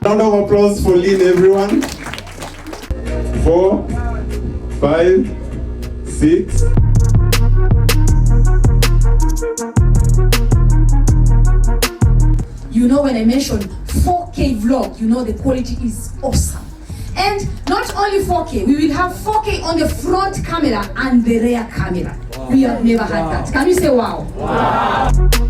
Round of applause for Lynn, everyone. 4, 5, 6. You know, when I mentioned 4K vlog, you know the quality is awesome. And not only 4K, we will have 4K on the front camera and the rear camera. Wow. We have never had that. Can you say wow? Wow.